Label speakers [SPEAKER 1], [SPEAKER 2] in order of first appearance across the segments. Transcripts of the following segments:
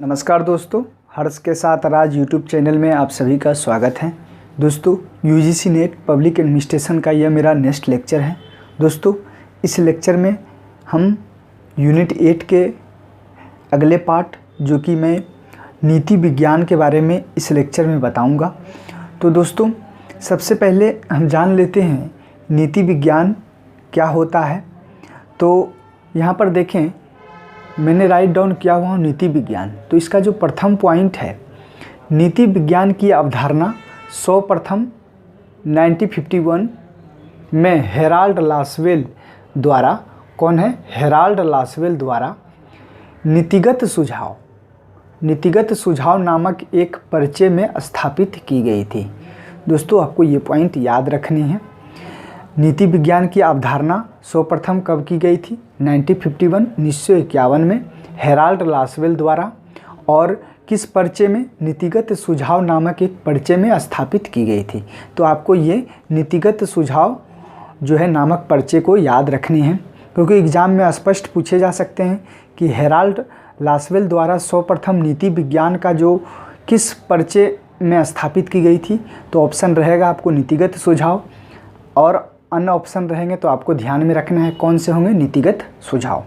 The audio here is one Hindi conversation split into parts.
[SPEAKER 1] नमस्कार दोस्तों, हर्ष के साथ राज यूट्यूब चैनल में आप सभी का स्वागत है। दोस्तों, यूजीसी नेट पब्लिक एडमिनिस्ट्रेशन का यह मेरा नेक्स्ट लेक्चर है। दोस्तों, इस लेक्चर में हम यूनिट 8 के अगले पार्ट जो कि मैं नीति विज्ञान के बारे में इस लेक्चर में बताऊंगा। तो दोस्तों, सबसे पहले हम जान लेते हैं नीति विज्ञान क्या होता है। तो यहाँ पर देखें, मैंने राइट डाउन किया हुआ नीति विज्ञान। तो इसका जो प्रथम पॉइंट है, नीति विज्ञान की अवधारणा सर्वप्रथम 1951 में हेराल्ड लासवेल द्वारा, कौन है? हेराल्ड लासवेल द्वारा नीतिगत सुझाव नामक एक परिचय में स्थापित की गई थी। दोस्तों, आपको ये पॉइंट याद रखनी है। नीति विज्ञान की अवधारणा सर्वप्रथम कब की गई थी? 1951 में हेराल्ड लासवेल द्वारा, और किस परिचय में? नीतिगत सुझाव नामक एक परिचय में स्थापित की गई थी। तो आपको ये नीतिगत सुझाव जो है नामक परिचय को याद रखनी है, क्योंकि एग्जाम में स्पष्ट पूछे जा सकते हैं कि हेराल्ड लासवेल द्वारा सर्वप्रथम नीति विज्ञान का जो किस परिचय में स्थापित की गई थी। तो ऑप्शन रहेगा आपको नीतिगत सुझाव, और अन्य ऑप्शन रहेंगे तो आपको ध्यान में रखना है कौन से होंगे? नीतिगत सुझाव।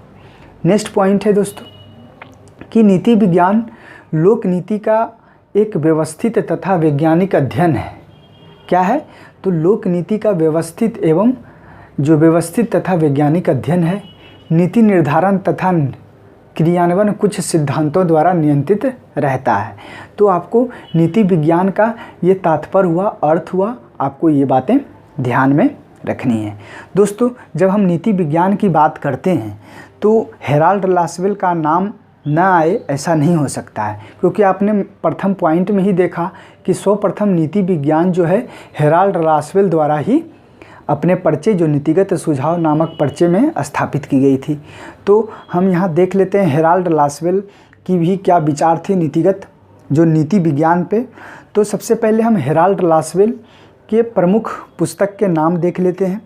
[SPEAKER 1] नेक्स्ट पॉइंट है दोस्तों कि नीति विज्ञान लोक नीति का एक व्यवस्थित तथा वैज्ञानिक अध्ययन है। क्या है? तो लोक नीति का व्यवस्थित तथा वैज्ञानिक अध्ययन है। नीति निर्धारण तथा क्रियान्वयन कुछ सिद्धांतों द्वारा नियंत्रित रहता है। तो आपको नीति विज्ञान का ये तात्पर्य हुआ, अर्थ हुआ, आपको ये बातें ध्यान में रखनी है। दोस्तों, जब हम नीति विज्ञान की बात करते हैं तो हेराल्ड लासवेल का नाम न आए ऐसा नहीं हो सकता है, क्योंकि आपने प्रथम पॉइंट में ही देखा कि सर्वप्रथम नीति विज्ञान जो है हेराल्ड लासवेल द्वारा ही अपने परिचय जो नीतिगत सुझाव नामक परिचय में स्थापित की गई थी। तो हम यहाँ देख लेते हैं हेराल्ड लासवेल की भी क्या विचार थे नीतिगत जो नीति विज्ञान पे। तो सबसे पहले हम हेराल्ड लासवेल के प्रमुख पुस्तक के नाम देख लेते हैं।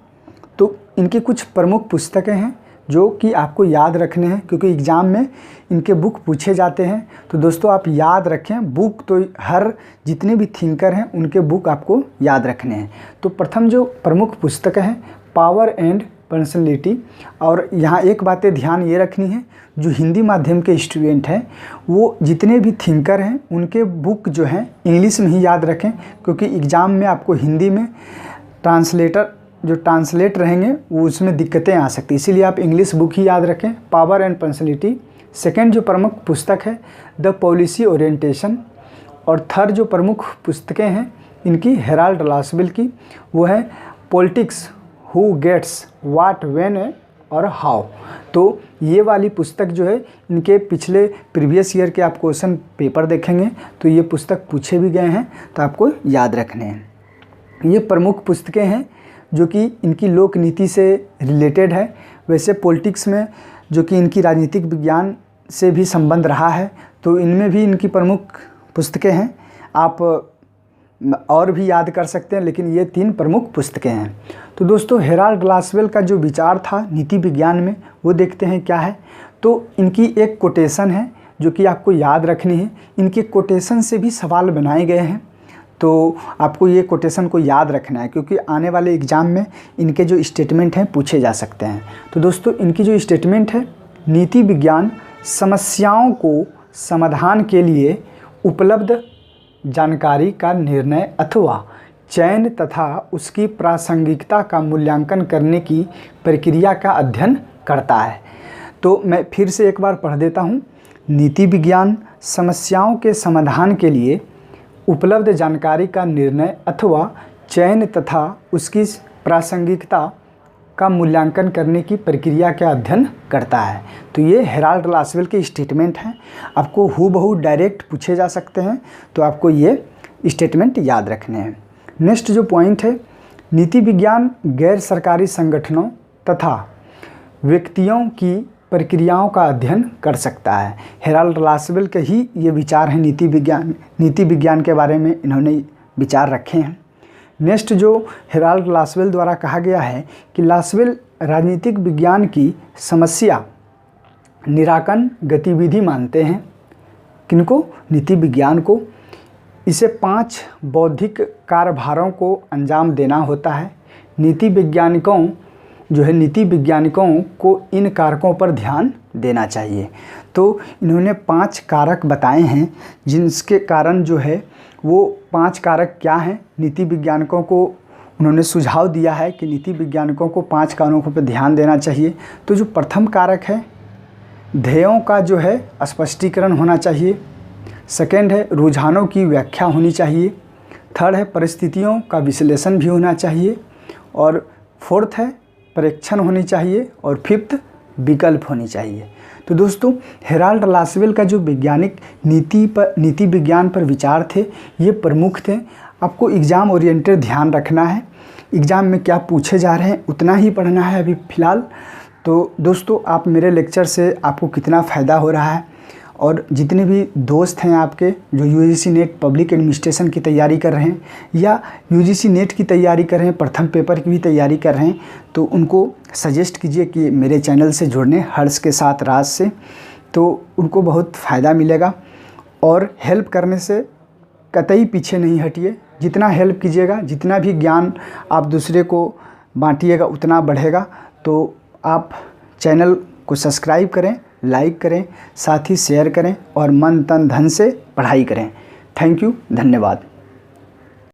[SPEAKER 1] तो इनकी कुछ प्रमुख पुस्तकें हैं जो कि आपको याद रखने हैं, क्योंकि एग्ज़ाम में इनके बुक पूछे जाते हैं। तो दोस्तों, आप याद रखें बुक, तो हर जितने भी थिंकर हैं उनके बुक आपको याद रखने हैं। तो प्रथम जो प्रमुख पुस्तकें हैं, पावर एंड पर्सनैलिटी। और यहाँ एक बातें ध्यान ये रखनी है, जो हिंदी माध्यम के स्टूडेंट हैं वो जितने भी थिंकर हैं उनके बुक जो हैं इंग्लिश में ही याद रखें, क्योंकि एग्ज़ाम में आपको हिंदी में ट्रांसलेट रहेंगे वो उसमें दिक्कतें आ सकती हैं, इसीलिए आप इंग्लिश बुक ही याद रखें, पावर एंड पर्सनैलिटी। सेकेंड जो प्रमुख पुस्तक है द पॉलिसी ओरिएंटेशन। और थर्ड जो प्रमुख पुस्तकें हैं इनकी हेराल्ड लासवेल की, वो है politics, who gets what, when और हाउ। तो ये वाली पुस्तक जो है इनके पिछले प्रीवियस ईयर के आप क्वेश्चन पेपर देखेंगे तो ये पुस्तक पूछे भी गए हैं, तो आपको याद रखने हैं। ये प्रमुख पुस्तकें हैं जो कि इनकी लोक नीति से रिलेटेड है। वैसे पॉलिटिक्स में जो कि इनकी राजनीतिक विज्ञान से भी संबंध रहा है, तो इनमें भी इनकी प्रमुख पुस्तकें हैं। आप और भी याद कर सकते हैं, लेकिन ये 3 प्रमुख पुस्तकें हैं। तो दोस्तों, हेराल्ड लासवेल का जो विचार था नीति विज्ञान में वो देखते हैं क्या है। तो इनकी एक कोटेशन है जो कि आपको याद रखनी है। इनके कोटेशन से भी सवाल बनाए गए हैं, तो आपको ये कोटेशन को याद रखना है, क्योंकि आने वाले एग्ज़ाम में इनके जो स्टेटमेंट हैं पूछे जा सकते हैं। तो दोस्तों, इनकी जो स्टेटमेंट है, नीति विज्ञान समस्याओं को समाधान के लिए उपलब्ध जानकारी का निर्णय अथवा चयन तथा उसकी प्रासंगिकता का मूल्यांकन करने की प्रक्रिया का अध्ययन करता है। तो मैं फिर से एक बार पढ़ देता हूँ। नीति विज्ञान समस्याओं के समाधान के लिए उपलब्ध जानकारी का निर्णय अथवा चयन तथा उसकी प्रासंगिकता का मूल्यांकन करने की प्रक्रिया का अध्ययन करता है। तो ये हेराल्ड लासवेल के स्टेटमेंट हैं, आपको हूबहू डायरेक्ट पूछे जा सकते हैं, तो आपको ये स्टेटमेंट याद रखने हैं। नेक्स्ट जो पॉइंट है, नीति विज्ञान गैर सरकारी संगठनों तथा व्यक्तियों की प्रक्रियाओं का अध्ययन कर सकता है। हेराल्ड लासवेल के ही ये विचार हैं, नीति विज्ञान के बारे में इन्होंने विचार रखे हैं। नेक्स्ट जो हेराल्ड लासवेल द्वारा कहा गया है कि लासवेल राजनीतिक विज्ञान की समस्या निराकरण गतिविधि मानते हैं। किनको? नीति विज्ञान को। इसे 5 बौद्धिक कार्यभारों को अंजाम देना होता है। नीति वैज्ञानिकों को इन कारकों पर ध्यान देना चाहिए। तो इन्होंने 5 कारक बताए हैं जिनके कारण जो है वो 5 कारक क्या हैं, नीति वैज्ञानिकों को उन्होंने सुझाव दिया है कि नीति वैज्ञानिकों को 5 कारकों पर ध्यान देना चाहिए। तो जो प्रथम कारक है, ध्येयों का जो है स्पष्टीकरण होना चाहिए। सेकंड है, रुझानों की व्याख्या होनी चाहिए। थर्ड है, परिस्थितियों का विश्लेषण भी होना चाहिए। और फोर्थ है, परीक्षण होनी चाहिए। और फिफ्थ, विकल्प होनी चाहिए। तो दोस्तों, हेराल्ड लासवेल का जो वैज्ञानिक नीति विज्ञान पर विचार थे, ये प्रमुख थे। आपको एग्ज़ाम ओरिएंटेड ध्यान रखना है। एग्ज़ाम में क्या पूछे जा रहे हैं उतना ही पढ़ना है अभी फ़िलहाल। तो दोस्तों, आप मेरे लेक्चर से आपको कितना फ़ायदा हो रहा है, और जितने भी दोस्त हैं आपके जो यूजीसी नेट पब्लिक एडमिनिस्ट्रेशन की तैयारी कर रहे हैं या यूजीसी नेट की तैयारी कर रहे हैं, प्रथम पेपर की भी तैयारी कर रहे हैं, तो उनको सजेस्ट कीजिए कि मेरे चैनल से जुड़ने, हर्ष के साथ राज से। तो उनको बहुत फ़ायदा मिलेगा। और हेल्प करने से कतई पीछे नहीं हटिए। जितना हेल्प कीजिएगा, जितना भी ज्ञान आप दूसरे को बांटिएगा, उतना बढ़ेगा। तो आप चैनल को सब्सक्राइब करें, लाइक करें, साथ ही शेयर करें और मन तन धन से पढ़ाई करें। थैंक यू, धन्यवाद।